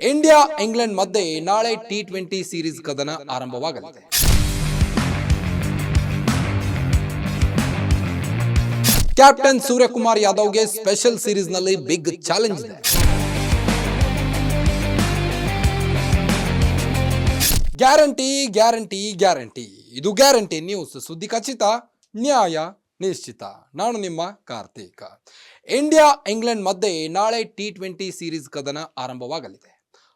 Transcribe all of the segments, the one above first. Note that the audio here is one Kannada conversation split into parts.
ಇಂಡಿಯಾ ಇಂಗ್ಲೆಂಡ್ ಮಧ್ಯೆ ನಾಳೆ ಟಿ20 ಸೀರೀಸ್ ಕದನ ಆರಂಭವಾಗಲಿದೆ. ಕ್ಯಾಪ್ಟನ್ ಸೂರ್ಯಕುಮಾರ್ ಯಾದವ್ಗೆ ಸ್ಪೆಷಲ್ ಸೀರೀಸ್ನಲ್ಲಿ ಬಿಗ್ ಚಾಲೆಂಜ್ ಇದೆ. ಗ್ಯಾರಂಟಿ ಗ್ಯಾರಂಟಿ ಗ್ಯಾರಂಟಿ, ಇದು ಗ್ಯಾರಂಟಿ ನ್ಯೂಸ್. ಸುದ್ದಿ ಖಚಿತ, ನ್ಯಾಯ ನಿಶ್ಚಿತ. ನಾನು ನಿಮ್ಮ ಕಾರ್ತಿಕ್. ಇಂಡಿಯಾ ಇಂಗ್ಲೆಂಡ್ ಮಧ್ಯೆ ನಾಳೆ ಟಿ20 ಸೀರೀಸ್ ಕದನ ಆರಂಭವಾಗಲಿದೆ.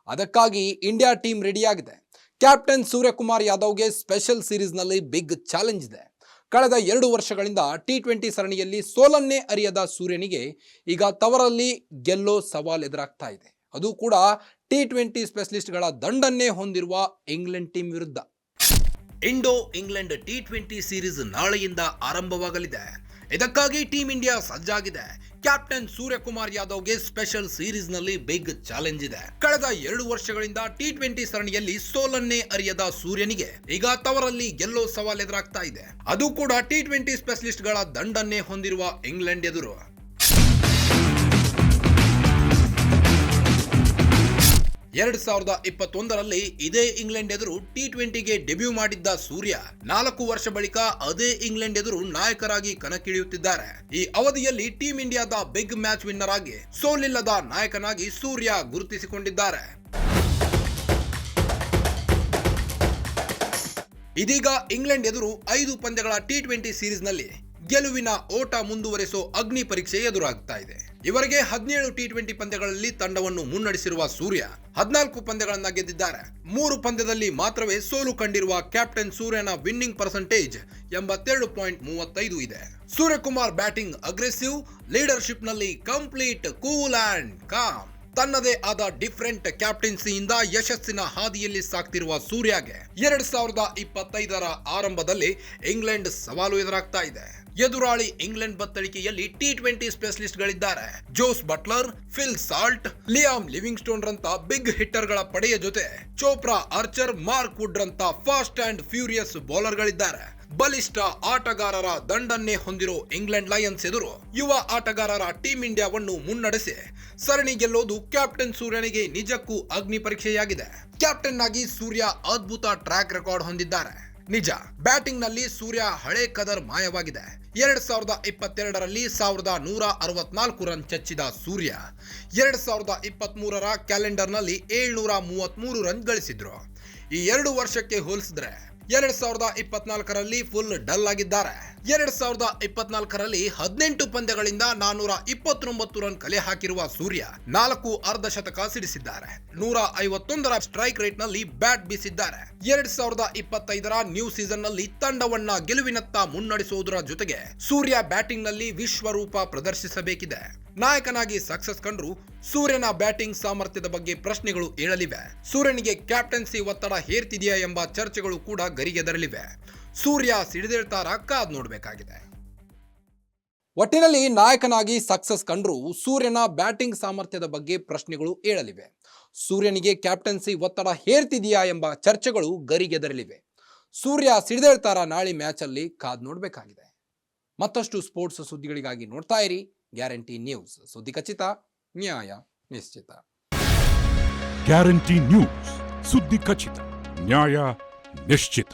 ಅದಕ್ಕಾಗಿ ಇಂಡಿಯಾ ಟೀಮ್ ರೆಡಿಯಾಗಿದೆ. ಕ್ಯಾಪ್ಟನ್ ಸೂರ್ಯಕುಮಾರ್ ಯಾದವ್ಗೆ ಸ್ಪೆಷಲ್ ಸೀರೀಸ್ನಲ್ಲಿ ಬಿಗ್ ಚಾಲೆಂಜ್ ಇದೆ. ಕಳೆದ 2 ವರ್ಷಗಳಿಂದ ಟಿ20 ಸರಣಿಯಲ್ಲಿ ಸೋಲನ್ನೇ ಅರಿಯದ ಸೂರ್ಯನಿಗೆ ಈಗ ತವರಲ್ಲಿ ಗೆಲ್ಲೋ ಸವಾಲ್ ಎದುರಾಗ್ತಾ ಇದೆ. ಅದು ಕೂಡ ಟಿ20 ಸ್ಪೆಷಲಿಸ್ಟ್ಗಳ ದಂಡನ್ನೇ ಹೊಂದಿರುವ ಇಂಗ್ಲೆಂಡ್ ಟೀಮ್ ವಿರುದ್ಧ. ಇಂಡೋ ಇಂಗ್ಲೆಂಡ್ ಟಿ20 ಸೀರೀಸ್ ನಾಳೆಯಿಂದ ಆರಂಭವಾಗಲಿದೆ. ಇದಕ್ಕಾಗಿ ಟೀಮ್ ಇಂಡಿಯಾ ಸಜ್ಜಾಗಿದೆ. ಕ್ಯಾಪ್ಟನ್ ಸೂರ್ಯಕುಮಾರ್ ಯಾದವ್ಗೆ ಸ್ಪೆಷಲ್ ಸೀರೀಸ್ನಲ್ಲಿ ಬಿಗ್ ಚಾಲೆಂಜ್ ಇದೆ. ಕಳೆದ 2 ವರ್ಷಗಳಿಂದ ಟಿ20 ಸರಣಿಯಲ್ಲಿ ಸೋಲನ್ನೇ ಅರಿಯದ ಸೂರ್ಯನಿಗೆ ಈಗ ತವರಲ್ಲಿ ಗೆಲ್ಲೋ ಸವಾಲ್ ಎದುರಾಗ್ತಾ ಇದೆ. ಅದು ಕೂಡ ಟಿ20 ಸ್ಪೆಷಲಿಸ್ಟ್ಗಳ ದಂಡನ್ನೇ ಹೊಂದಿರುವ ಇಂಗ್ಲೆಂಡ್ ಎದುರು. 2021ರಲ್ಲಿ ಇದೇ ಇಂಗ್ಲೆಂಡ್ ಎದುರು ಟಿ20ಗೆ ಡೆಬ್ಯೂ ಮಾಡಿದ್ದ ಸೂರ್ಯ 4 ವರ್ಷ ಬಳಿಕ ಅದೇ ಇಂಗ್ಲೆಂಡ್ ಎದುರು ನಾಯಕರಾಗಿ ಕಣಕ್ಕಿಳಿಯುತ್ತಿದ್ದಾರೆ. ಈ ಅವಧಿಯಲ್ಲಿ ಟೀಮ್ ಇಂಡಿಯಾದ ಬಿಗ್ ಮ್ಯಾಚ್ ವಿನ್ನರ್ ಆಗಿ ಸೋಲಿಲ್ಲದ ನಾಯಕನಾಗಿ ಸೂರ್ಯ ಗುರುತಿಸಿಕೊಂಡಿದ್ದಾರೆ. ಇದೀಗ ಇಂಗ್ಲೆಂಡ್ ಎದುರು 5 ಪಂದ್ಯಗಳ ಟಿ20 ಸೀರೀಸ್ನಲ್ಲಿ ಗೆಲುವಿನ ಓಟ ಮುಂದುವರೆಸೋ ಅಗ್ನಿ ಪರೀಕ್ಷೆ ಎದುರಾಗ್ತಾ ಇದೆ. ಇವರಿಗೆ 17 ಟಿ20 ಪಂದ್ಯಗಳಲ್ಲಿ ತಂಡವನ್ನು ಮುನ್ನಡೆಸಿರುವ ಸೂರ್ಯ 14 ಪಂದ್ಯಗಳನ್ನ ಗೆದ್ದಿದ್ದಾರೆ. 3 ಪಂದ್ಯದಲ್ಲಿ ಮಾತ್ರವೇ ಸೋಲು ಕಂಡಿರುವ ಕ್ಯಾಪ್ಟನ್ ಸೂರ್ಯನ ವಿನ್ನಿಂಗ್ ಪರ್ಸೆಂಟೇಜ್ 82.35 ಇದೆ. ಸೂರ್ಯಕುಮಾರ್ ಬ್ಯಾಟಿಂಗ್ ಅಗ್ರೆಸಿವ್, ಲೀಡರ್ಶಿಪ್ ನಲ್ಲಿ ಕಂಪ್ಲೀಟ್ ಕೂಲ್ ಅಂಡ್ ಕಾಮ್. ತನ್ನದೇ ಆದ ಡಿಫರೆಂಟ್ ಕ್ಯಾಪ್ಟನ್ಸಿಯಿಂದ ಯಶಸ್ಸಿನ ಹಾದಿಯಲ್ಲಿ ಸಾಗ್ತಿರುವ ಸೂರ್ಯಗೆ 2025ರ ಆರಂಭದಲ್ಲಿ ಇಂಗ್ಲೆಂಡ್ ಸವಾಲು ಎದುರಾಗ್ತಾ ಇದೆ. ಎದುರಾಳಿ ಇಂಗ್ಲೆಂಡ್ ಬತ್ತಳಿಕೆಯಲ್ಲಿ ಟಿ20 ಸ್ಪೆಷಲಿಸ್ಟ್ ಗಳಿದ್ದಾರೆ. Jos Buttler, Phil Salt, Liam Livingstone ರಂತ ಬಿಗ್ ಹಿಟ್ಟರ್ ಗಳ ಪಡೆಯ ಜೊತೆ ಚೋಪ್ರಾ ಆರ್ಚರ್, ಮಾರ್ಕ್ ವುಡ್ ರಂತ ಫಾಸ್ಟ್ ಅಂಡ್ ಫ್ಯೂರಿಯಸ್ ಬೌಲರ್ ಗಳಿದ್ದಾರೆ. ಬಲಿಷ್ಠ ಆಟಗಾರರ ದಂಡನ್ನೇ ಹೊಂದಿರೋ ಇಂಗ್ಲೆಂಡ್ ಲಯನ್ಸ್ ಎದುರು ಯುವ ಆಟಗಾರರ ಟೀಮ್ ಇಂಡಿಯಾವನ್ನು ಮುನ್ನಡೆಸಿ ಸರಣಿ ಗೆಲ್ಲೋದು ಕ್ಯಾಪ್ಟನ್ ಸೂರ್ಯನಿಗೆ ನಿಜಕ್ಕೂ ಅಗ್ನಿ ಪರೀಕ್ಷೆಯಾಗಿದೆ. ಕ್ಯಾಪ್ಟನ್ ಆಗಿ ಸೂರ್ಯ ಅದ್ಭುತ ಟ್ರ್ಯಾಕ್ ರೆಕಾರ್ಡ್ ಹೊಂದಿದ್ದಾರೆ. ನಿಜ, ಬ್ಯಾಟಿಂಗ್ ನಲ್ಲಿ ಸೂರ್ಯ ಹಳೆ ಕದರ್ ಮಾಯವಾಗಿದೆ. 2022ರಲ್ಲಿ 1164 ರನ್ ಚಚ್ಚಿದ ಸೂರ್ಯ 2023ರ ಕ್ಯಾಲೆಂಡರ್ ನಲ್ಲಿ 733 ರನ್ ಗಳಿಸಿದ್ರು. ಈ 2 ವರ್ಷಕ್ಕೆ ಹೋಲಿಸಿದ್ರೆ 2024ರಲ್ಲಿ ಫುಲ್ ಡಲ್ ಆಗಿದ್ದಾರೆ. 2024ರಲ್ಲಿ 18 ಪಂದ್ಯಗಳಿಂದ 429 ರನ್ ಕಲೆ ಹಾಕಿರುವ ಸೂರ್ಯ 4 ಅರ್ಧ ಶತಕ ಸಿಡಿಸಿದ್ದಾರೆ. 151ರ ಸ್ಟ್ರೈಕ್ ರೇಟ್ ನಲ್ಲಿ ಬ್ಯಾಟ್ ಬೀಸಿದ್ದಾರೆ. 2025ರ ನ್ಯೂ ಸೀಸನ್ ನಲ್ಲಿ ತಂಡವನ್ನ ಗೆಲುವಿನತ್ತ ಮುನ್ನಡೆಸುವುದರ ಜೊತೆಗೆ ಸೂರ್ಯ ಬ್ಯಾಟಿಂಗ್ ನಲ್ಲಿ ವಿಶ್ವರೂಪ ಪ್ರದರ್ಶಿಸಬೇಕಿದೆ. ನಾಯಕನಾಗಿ ಸಕ್ಸಸ್ ಕಂಡ್ರು ಸೂರ್ಯನ ಬ್ಯಾಟಿಂಗ್ ಸಾಮರ್ಥ್ಯದ ಬಗ್ಗೆ ಪ್ರಶ್ನೆಗಳು ಏಳಲಿವೆ. ಸೂರ್ಯನಿಗೆ ಕ್ಯಾಪ್ಟನ್ಸಿ ಒತ್ತಡ ಹೇರ್ತಿದೆಯಾ ಎಂಬ ಚರ್ಚೆಗಳು ಕೂಡ ಗರಿಗೆದರಲಿವೆ. ಸೂರ್ಯ ಸಿಡಿದೇಳ್ತಾರ, ಕಾದ್ ನೋಡಬೇಕಾಗಿದೆ. ಒಟ್ಟಿನಲ್ಲಿ ನಾಯಕನಾಗಿ ಸಕ್ಸಸ್ ಕಂಡ್ರು ಸೂರ್ಯನ ಬ್ಯಾಟಿಂಗ್ ಸಾಮರ್ಥ್ಯದ ಬಗ್ಗೆ ಪ್ರಶ್ನೆಗಳು ಏಳಲಿವೆ. ಸೂರ್ಯನಿಗೆ ಕ್ಯಾಪ್ಟನ್ಸಿ ಒತ್ತಡ ಹೇರ್ತಿದೆಯಾ ಎಂಬ ಚರ್ಚೆಗಳು ಗರಿಗೆದರಲಿವೆ. ಸೂರ್ಯ ಸಿಡಿದೇಳ್ತಾರ, ನಾಳೆ ಮ್ಯಾಚ್ ಅಲ್ಲಿ ಕಾದ್ ನೋಡಬೇಕಾಗಿದೆ. ಮತ್ತಷ್ಟು ಸ್ಪೋರ್ಟ್ಸ್ ಸುದ್ದಿಗಳಿಗಾಗಿ ನೋಡ್ತಾ ಇರಿ ಗ್ಯಾರಂಟಿ ನ್ಯೂಸ್. ಸುದ್ದಿ ಖಚಿತ, ನ್ಯಾಯ ನಿಶ್ಚಿತ. ಗ್ಯಾರಂಟಿ ನ್ಯೂಸ್, ಸುದ್ದಿ ಖಚಿತ, ನ್ಯಾಯ ನಿಶ್ಚಿತ.